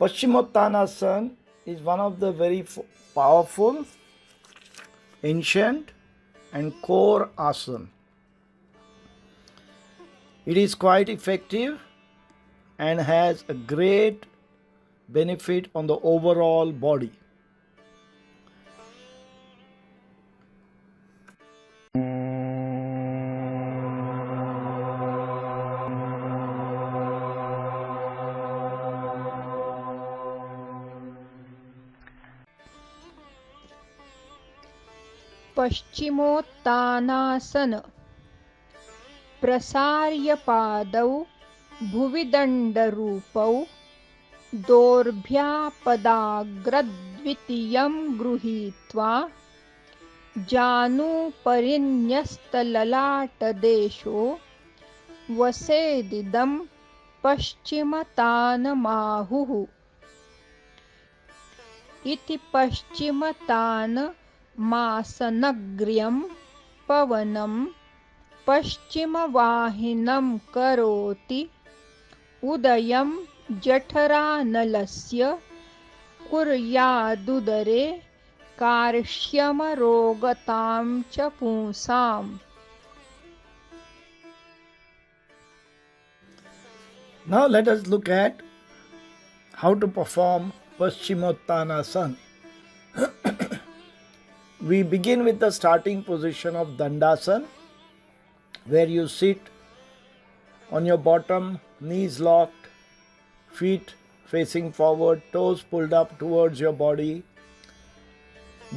Paschimottanasana is one of the very powerful, ancient and core asana. It is quite effective and has a great benefit on the overall body. Paschimottanasana प्रसार्य पादौ भुवि दण्डरूपौ दोर्भ्यापदाग्रद्वितीयं गृहीत्वा जानुपरिन्यस्तललाटदेशो वसेदिदं पश्चिमतानमाहुः इति पश्चिमतानमासनग्र्यं पवनं पश्चिमवाहिनं करोति उदयं जठरानलस्य कुर्यादुदरे कार्श्यमरोगतां च पुंसाम्. Now let us look at how to perform Paschimottanasana. We begin with the starting position of Dandasana, where you sit on your bottom, knees locked, feet facing forward, toes pulled up towards your body,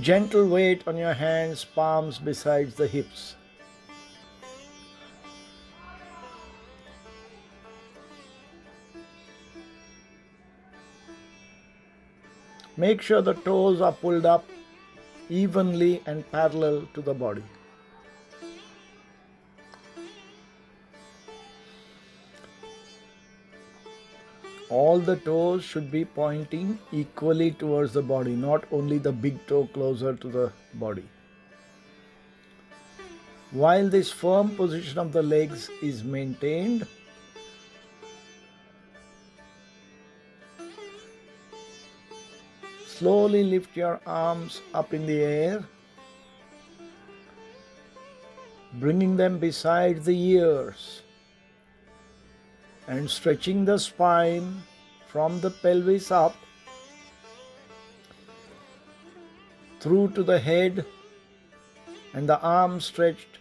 gentle weight on your hands, palms besides the hips. Make sure the toes are pulled up evenly and parallel to the body. All the toes should be pointing equally towards the body, not only the big toe closer to the body. While this firm position of the legs is maintained, slowly lift your arms up in the air, bringing them beside the ears and stretching the spine from the pelvis up through to the head, and the arms stretched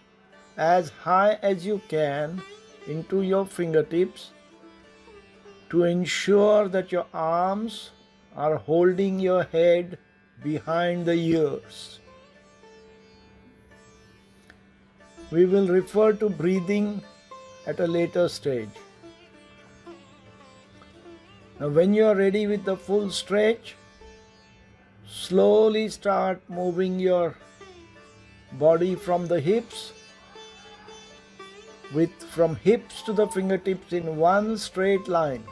as high as you can into your fingertips to ensure that your arms are holding your head behind the ears. We will refer to breathing at a later stage. Now, when you are ready with the full stretch, slowly start moving your body from the hips, from hips to the fingertips in one straight line,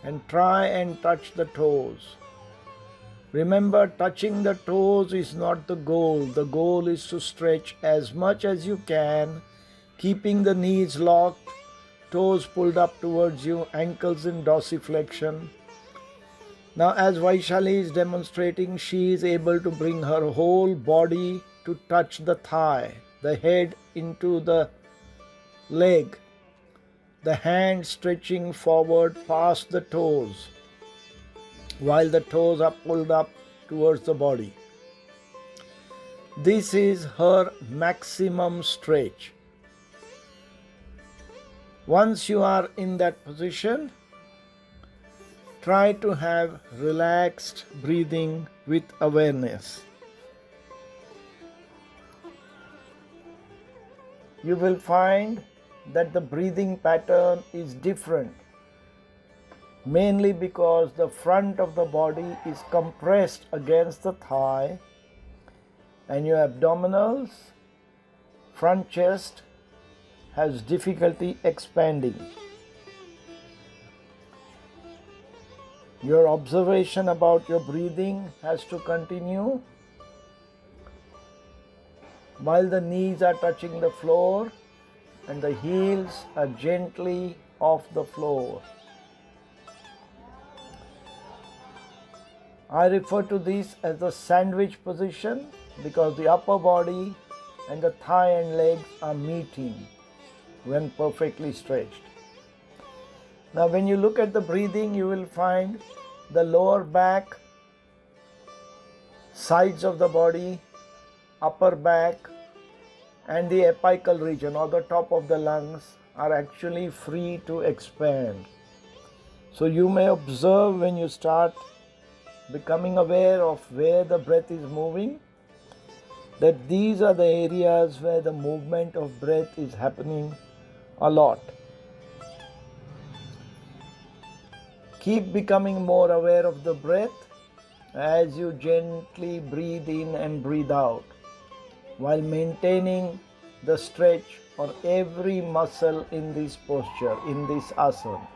and try and touch the toes. Remember, touching the toes is not the goal. The goal is to stretch as much as you can, keeping the knees locked, toes pulled up towards you, ankles in dorsiflexion. Now, as Vaishali is demonstrating, she is able to bring her whole body to touch the thigh, the head into the leg, the hand stretching forward past the toes, while the toes are pulled up towards the body. This is her maximum stretch. Once you are in that position, try to have relaxed breathing with awareness. You will find that the breathing pattern is different, mainly because the front of the body is compressed against the thigh and your abdominals, front chest has difficulty expanding. Your observation about your breathing has to continue while the knees are touching the floor and the heels are gently off the floor. I refer to this as the sandwich position because the upper body and the thigh and legs are meeting when perfectly stretched. Now, when you look at the breathing, you will find the lower back, sides of the body, upper back, and the apical region or the top of the lungs are actually free to expand. So you may observe when you start becoming aware of where the breath is moving, that these are the areas where the movement of breath is happening a lot. Keep becoming more aware of the breath as you gently breathe in and breathe out while maintaining the stretch on every muscle in this posture, in this asana.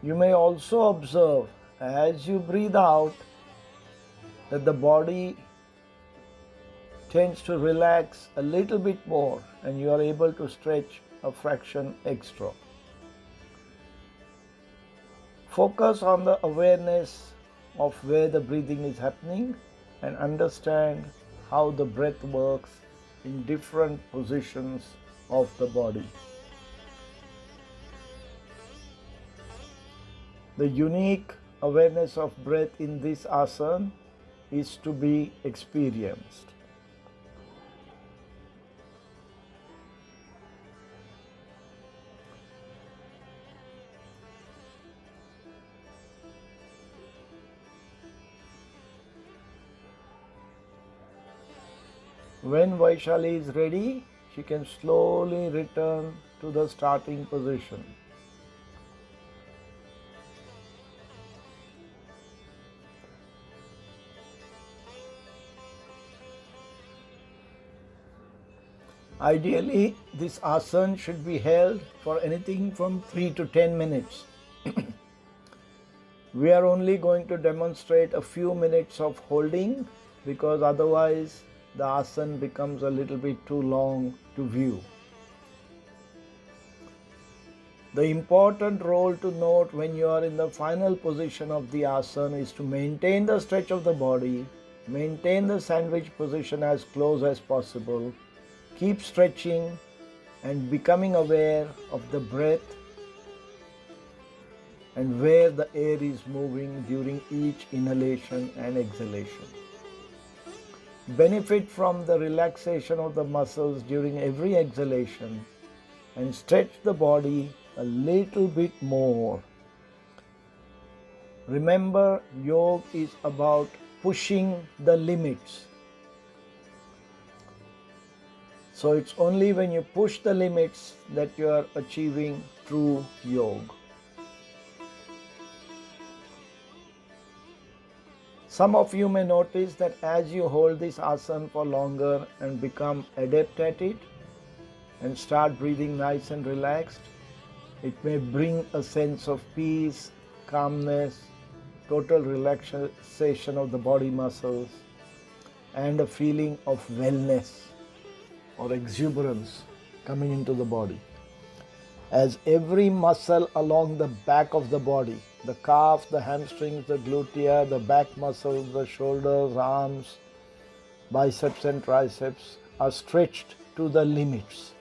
You may also observe as you breathe out that the body tends to relax a little bit more and you are able to stretch a fraction extra. Focus on the awareness of where the breathing is happening and understand how the breath works in different positions of the body. The unique awareness of breath in this asana is to be experienced. When Vaishali is ready, she can slowly return to the starting position. Ideally, this asana should be held for anything from 3 to 10 minutes. We are only going to demonstrate a few minutes of holding because otherwise the asana becomes a little bit too long to view. The important role to note when you are in the final position of the asana is to maintain the stretch of the body, maintain the sandwich position as close as possible, keep stretching and becoming aware of the breath and where the air is moving during each inhalation and exhalation. Benefit from the relaxation of the muscles during every exhalation and stretch the body a little bit more. Remember, yoga is about pushing the limits. So it's only when you push the limits that you are achieving true yoga. Some of you may notice that as you hold this asana for longer and become adept at it and start breathing nice and relaxed, it may bring a sense of peace, calmness, total relaxation of the body muscles, and a feeling of wellness or exuberance coming into the body. As every muscle along the back of the body, the calf, the hamstrings, the glutea, the back muscles, the shoulders, arms, biceps and triceps are stretched to the limits,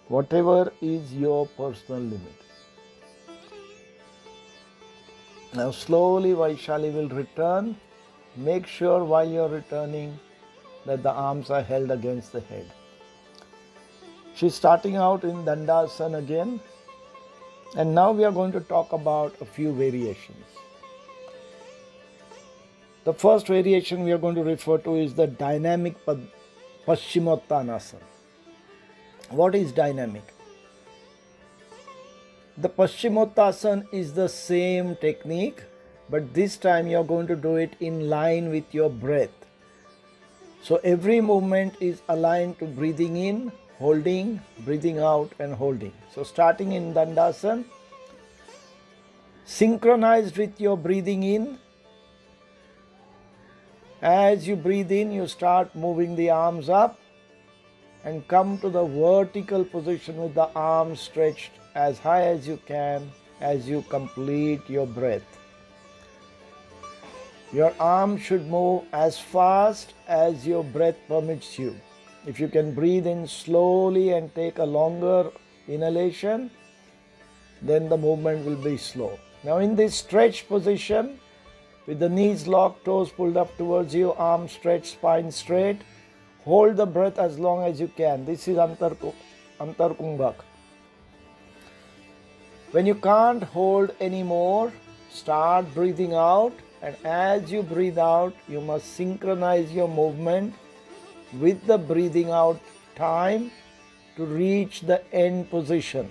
whatever is your personal limit. Now slowly Vaishali will return. Make sure while you are returning that the arms are held against the head. She's starting out in Dandasana again. And now we are going to talk about a few variations. The first variation we are going to refer to is the dynamic Paschimottanasana. What is dynamic? The Paschimottanasana is the same technique, but this time you are going to do it in line with your breath. So every movement is aligned to breathing in, holding, breathing out and holding. So starting in Dandasana, synchronized with your breathing in. As you breathe in, you start moving the arms up and come to the vertical position with the arms stretched as high as you can as you complete your breath. Your arm should move as fast as your breath permits you. If you can breathe in slowly and take a longer inhalation, then the movement will be slow. Now in this stretched position, with the knees locked, toes pulled up towards you, arms stretched, spine straight, hold the breath as long as you can. This is Antar Kumbhak. When you can't hold anymore, start breathing out, and as you breathe out, you must synchronize your movement with the breathing out time to reach the end position.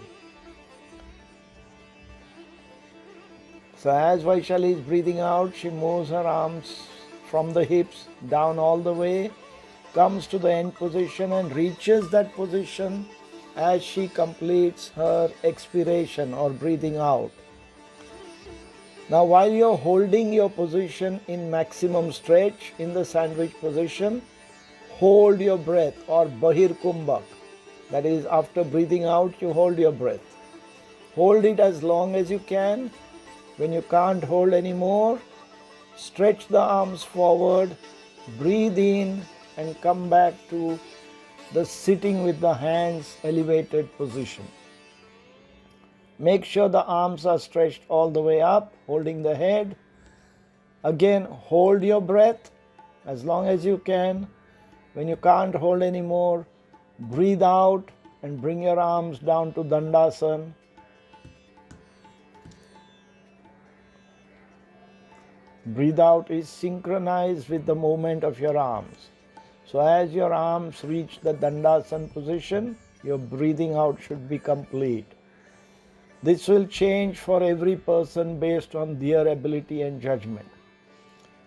So as Vaishali is breathing out, she moves her arms from the hips down all the way, comes to the end position and reaches that position as she completes her expiration or breathing out. Now while you're holding your position in maximum stretch in the sandwich position, hold your breath or Bahir Kumbhak. That is, after breathing out, you hold your breath. Hold it as long as you can. When you can't hold anymore, stretch the arms forward, breathe in and come back to the sitting with the hands elevated position. Make sure the arms are stretched all the way up, holding the head. Again, hold your breath as long as you can. When you can't hold anymore, breathe out and bring your arms down to Dandasana. Breathe out is synchronized with the movement of your arms. So as your arms reach the Dandasana position, your breathing out should be complete. This will change for every person based on their ability and judgment.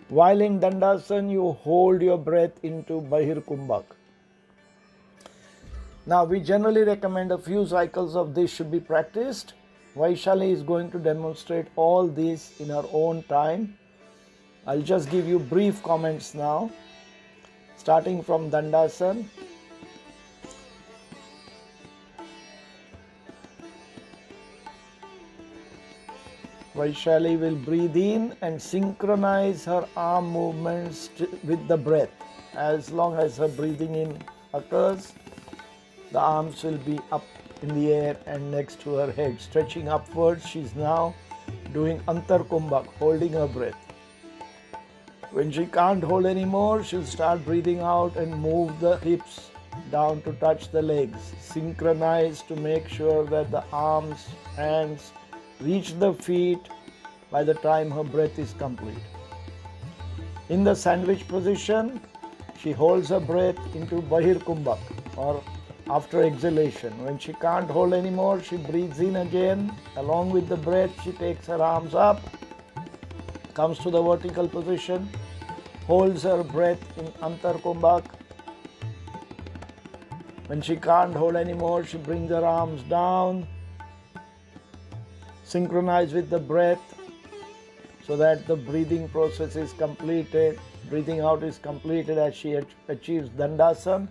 While in Dandasana, you hold your breath into Bahir Kumbhak. Now we generally recommend a few cycles of this should be practiced. Vaishali is going to demonstrate all this in her own time. I'll just give you brief comments now. Starting from Dandasana. Vaishali will breathe in and synchronize her arm movements with the breath. As long as her breathing in occurs, the arms will be up in the air and next to her head, stretching upwards. She's now doing Antar Kumbhak, holding her breath. When she can't hold anymore, she'll start breathing out and move the hips down to touch the legs. Synchronize to make sure that the arms, hands reach the feet by the time her breath is complete. In the sandwich position, she holds her breath into Bahir Kumbhak or after exhalation. When she can't hold anymore, she breathes in again. Along with the breath, she takes her arms up, comes to the vertical position, holds her breath in Antar Kumbhak. When she can't hold anymore, she brings her arms down, synchronize with the breath so that the breathing process is completed, breathing out is completed as she achieves Dandasana,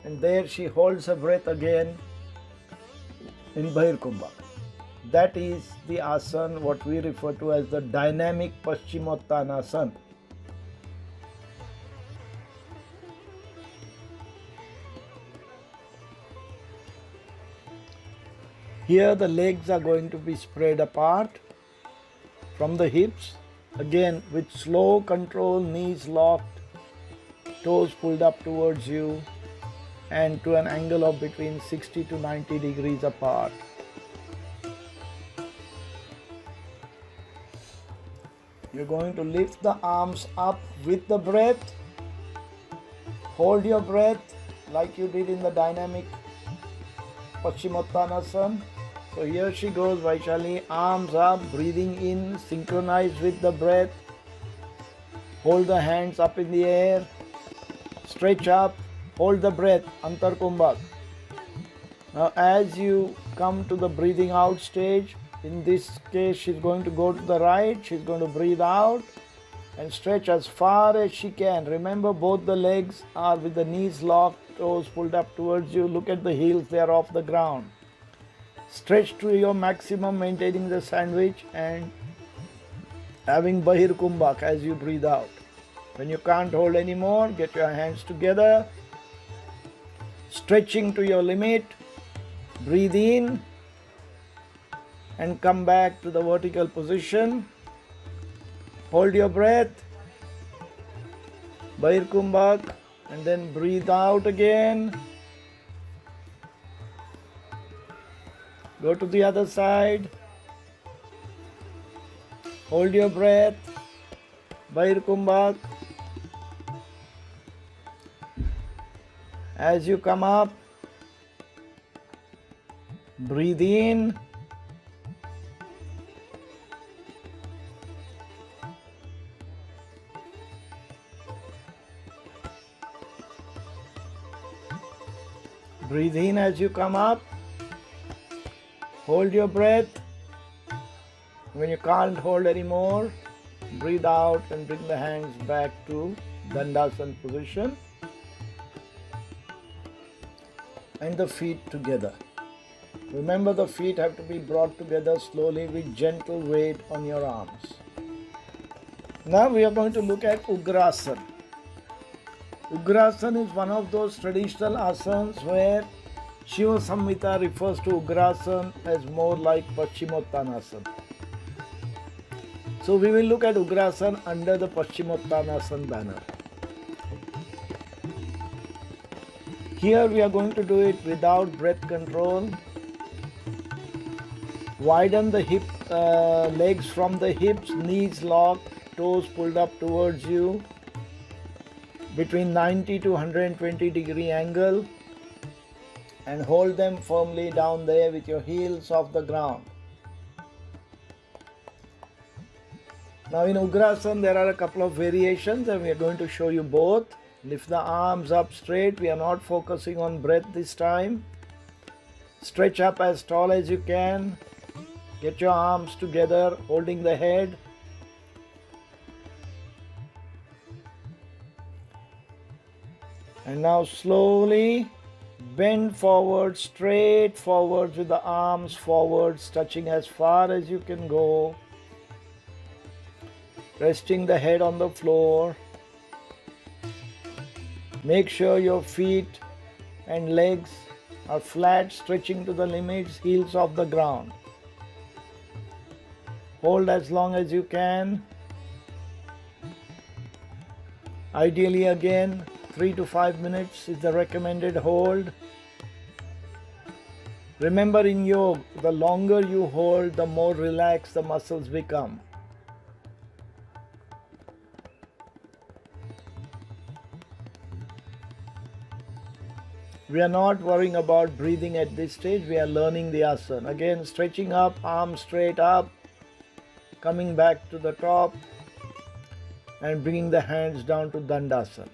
and there she holds her breath again in Bahir Kumbhak. That is the asana what we refer to as the dynamic Paschimottanasana. Here the legs are going to be spread apart from the hips. Again with slow control, knees locked, toes pulled up towards you and to an angle of between 60 to 90 degrees apart. You're going to lift the arms up with the breath. Hold your breath like you did in the dynamic Paschimottanasana. So here she goes, Vaishali, arms up, breathing in, synchronized with the breath. Hold the hands up in the air, stretch up, hold the breath, Antar Kumbhak. Now as you come to the breathing out stage, in this case she's going to go to the right, she's going to breathe out and stretch as far as she can. Remember both the legs are with the knees locked, toes pulled up towards you. Look at the heels, they are off the ground. Stretch to your maximum, maintaining the sandwich and having Bahir Kumbhak as you breathe out. When you can't hold anymore, get your hands together, stretching to your limit. Breathe in and come back to the vertical position. Hold your breath, Bahir Kumbhak, and then breathe out again. Go to the other side. Hold your breath, Bahir Kumbhak. As you come up, breathe in. Breathe in as you come up. Hold your breath. When you can't hold anymore, breathe out and bring the hands back to Dandasana position and the feet together. Remember, the feet have to be brought together slowly with gentle weight on your arms. Now we are going to look at Ugrasana. Ugrasana is one of those traditional asanas where Shiva Samhita refers to Ugrasana as more like Paschimottanasana. So we will look at Ugrasana under the Paschimottanasana banner. Here we are going to do it without breath control. Widen the hip legs from the hips, knees locked, toes pulled up towards you between 90 to 120 degree angle, and hold them firmly down there with your heels off the ground. Now in Ugrasana there are a couple of variations and we are going to show you both. Lift the arms up straight. We are not focusing on breath this time. Stretch up as tall as you can. Get your arms together, holding the head. And now slowly bend forward, straight forwards with the arms forwards, touching as far as you can go. Resting the head on the floor. Make sure your feet and legs are flat, stretching to the limits, heels off the ground. Hold as long as you can. Ideally again, 3 to 5 minutes is the recommended hold. Remember, in yoga, the longer you hold, the more relaxed the muscles become. We are not worrying about breathing at this stage. We are learning the asana. Again, stretching up, arms straight up, coming back to the top and bringing the hands down to Dandasana.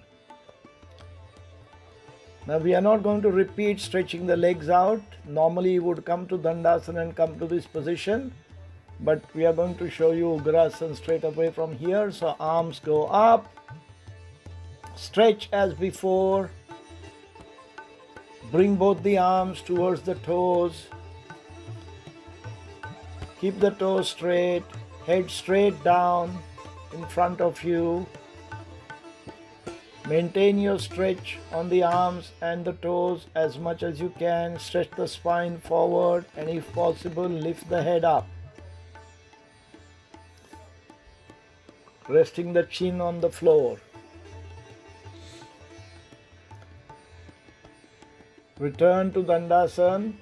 Now we are not going to repeat stretching the legs out. Normally you would come to Dandasana and come to this position, but we are going to show you Ugrasana straight away from here. So arms go up, stretch as before, bring both the arms towards the toes, keep the toes straight, head straight down in front of you. Maintain your stretch on the arms and the toes as much as you can. Stretch the spine forward and if possible lift the head up. Resting the chin on the floor. Return to Dandasana.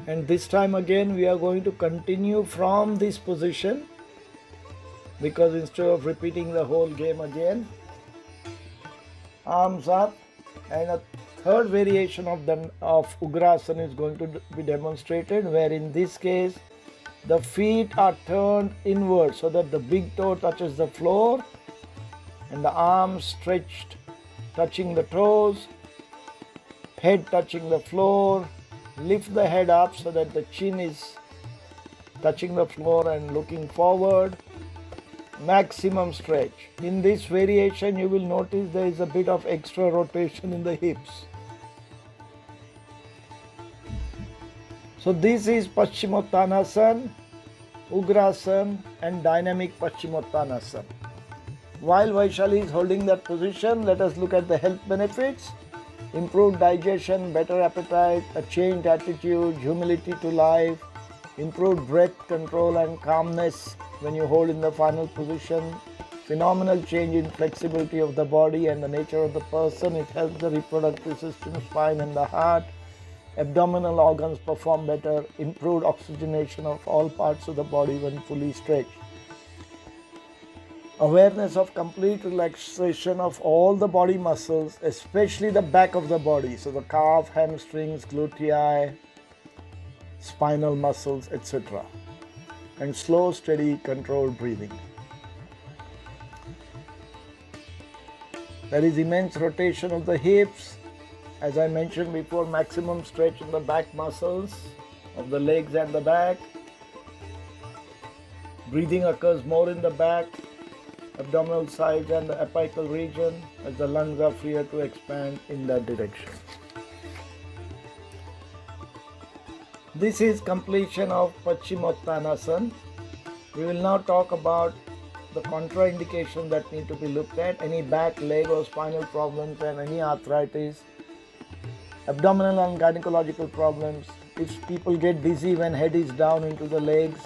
And this time again we are going to continue from this position, because instead of repeating the whole game again, arms up, and a third variation of Ugrasana is going to be demonstrated, where in this case the feet are turned inward so that the big toe touches the floor and the arms stretched touching the toes, head touching the floor. Lift the head up so that the chin is touching the floor and looking forward. Maximum stretch. In this variation you will notice there is a bit of extra rotation in the hips. So this is Paschimottanasana, Ugrasana and dynamic Paschimottanasana. While Vaishali is holding that position, let us look at the health benefits. Improved digestion, better appetite, a changed attitude, humility to life, improved breath control and calmness when you hold in the final position, phenomenal change in flexibility of the body and the nature of the person. It helps the reproductive system, spine and the heart. Abdominal organs perform better, improved oxygenation of all parts of the body when fully stretched. Awareness of complete relaxation of all the body muscles, especially the back of the body, so the calf, hamstrings, glutei, spinal muscles, etc. And slow, steady, controlled breathing. There is immense rotation of the hips. As I mentioned before, maximum stretch in the back muscles of the legs and the back. Breathing occurs more in the back, abdominal sides and the apical region, as the lungs are freer to expand in that direction. This is completion of Paschimottanasana. We will now talk about the contraindications that need to be looked at, any back, leg or spinal problems and any arthritis, abdominal and gynecological problems, if people get dizzy when head is down into the legs,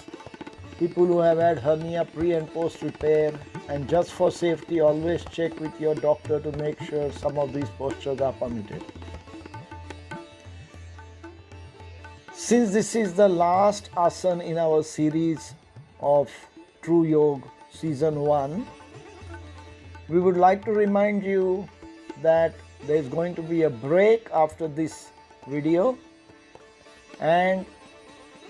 people who have had hernia pre and post repair, and just for safety always check with your doctor to make sure some of these postures are permitted. Since this is the last asana in our series of True Yoga Season 1, we would like to remind you that there is going to be a break after this video and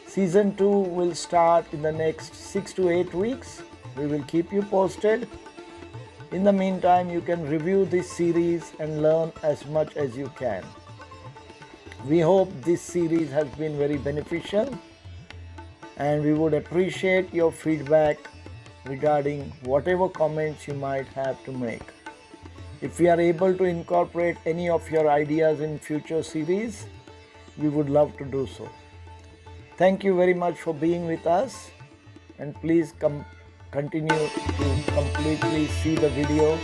Season 2 will start in the next 6 to 8 weeks. We will keep you posted. In the meantime, you can review this series and learn as much as you can. We hope this series has been very beneficial and we would appreciate your feedback regarding whatever comments you might have to make. If we are able to incorporate any of your ideas in future series, we would love to do so. Thank you very much for being with us and please continue to completely see the video